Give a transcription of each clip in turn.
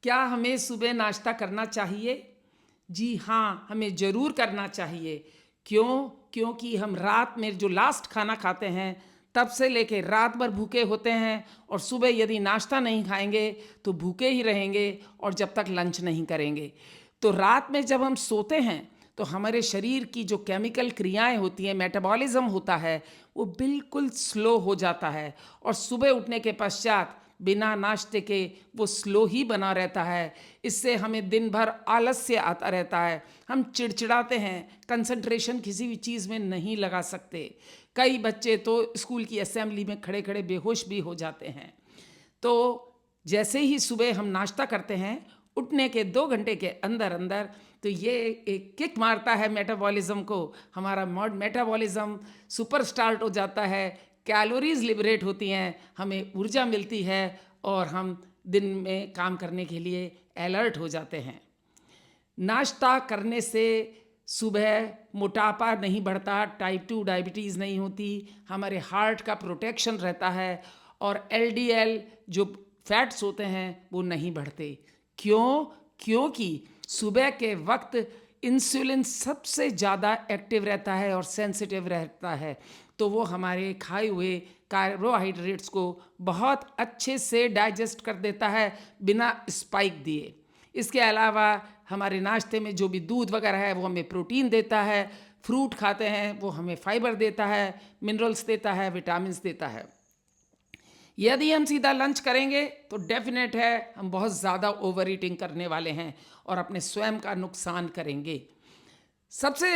क्या हमें सुबह नाश्ता करना चाहिए? जी हाँ, हमें ज़रूर करना चाहिए। क्यों? क्योंकि हम रात में जो लास्ट खाना खाते हैं, तब से लेके रात भर भूखे होते हैं और सुबह यदि नाश्ता नहीं खाएँगे, तो भूखे ही रहेंगे और जब तक लंच नहीं करेंगे। तो रात में जब हम सोते हैं, तो हमारे शरीर की जो केमिकल क्रियाएँ होती हैं, मेटाबॉलिज़्म होता है, वो बिल्कुल स्लो हो जाता है और सुबह उठने के पश्चात बिना नाश्ते के वो स्लो ही बना रहता है। इससे हमें दिन भर आलस्य आता रहता है, हम चिड़चिड़ाते हैं, कंसंट्रेशन किसी भी चीज़ में नहीं लगा सकते। कई बच्चे तो स्कूल की असेंबली में खड़े खड़े बेहोश भी हो जाते हैं। तो जैसे ही सुबह हम नाश्ता करते हैं, उठने के 2 घंटे के अंदर अंदर तो ये एक किक मारता है मेटाबॉलिज्म को, हमारा मेटाबॉलिज्म सुपर स्टार्ट हो जाता है, कैलोरीज लिबरेट होती हैं, हमें ऊर्जा मिलती है और हम दिन में काम करने के लिए अलर्ट हो जाते हैं। नाश्ता करने से सुबह मोटापा नहीं बढ़ता, टाइप 2 डायबिटीज़ नहीं होती, हमारे हार्ट का प्रोटेक्शन रहता है और एलडीएल जो फैट्स होते हैं वो नहीं बढ़ते। क्यों? क्योंकि सुबह के वक्त इंसुलिन सबसे ज़्यादा एक्टिव रहता है और सेंसिटिव रहता है, तो वो हमारे खाए हुए कार्बोहाइड्रेट्स को बहुत अच्छे से डाइजेस्ट कर देता है बिना स्पाइक दिए। इसके अलावा हमारे नाश्ते में जो भी दूध वगैरह है वो हमें प्रोटीन देता है, फ्रूट खाते हैं वो हमें फाइबर देता है, मिनरल्स देता है, विटामिन्स देता है। यदि हम सीधा लंच करेंगे तो डेफिनेट है हम बहुत ज़्यादा ओवर ईटिंग करने वाले हैं और अपने स्वयं का नुकसान करेंगे। सबसे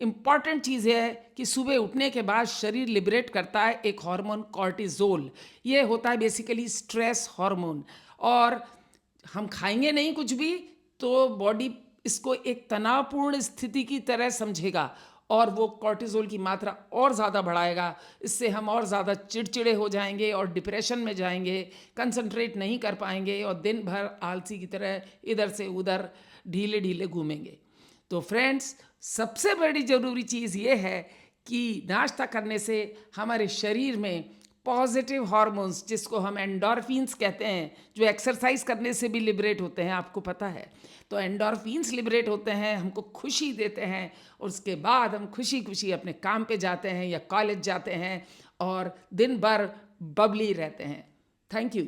इम्पॉर्टेंट चीज़ है कि सुबह उठने के बाद शरीर लिबरेट करता है एक हार्मोन कॉर्टिजोल। ये होता है बेसिकली स्ट्रेस हार्मोन और हम खाएंगे नहीं कुछ भी तो बॉडी इसको एक तनावपूर्ण स्थिति की तरह समझेगा और वो कॉर्टिजोल की मात्रा और ज़्यादा बढ़ाएगा। इससे हम और ज़्यादा चिड़चिड़े हो जाएंगे और डिप्रेशन में जाएंगे, कंसंट्रेट नहीं कर पाएंगे और दिन भर आलसी की तरह इधर से उधर ढीले ढीले घूमेंगे। तो फ्रेंड्स, सबसे बड़ी ज़रूरी चीज़ ये है कि नाश्ता करने से हमारे शरीर में पॉजिटिव हार्मोन्स, जिसको हम एंडोर्फिन्स कहते हैं, जो एक्सरसाइज करने से भी लिबरेट होते हैं, आपको पता है। तो एंडोर्फिन्स लिबरेट होते हैं, हमको खुशी देते हैं और उसके बाद हम खुशी खुशी अपने काम पे जाते हैं या कॉलेज जाते हैं और दिन भर बबली रहते हैं। Thank you.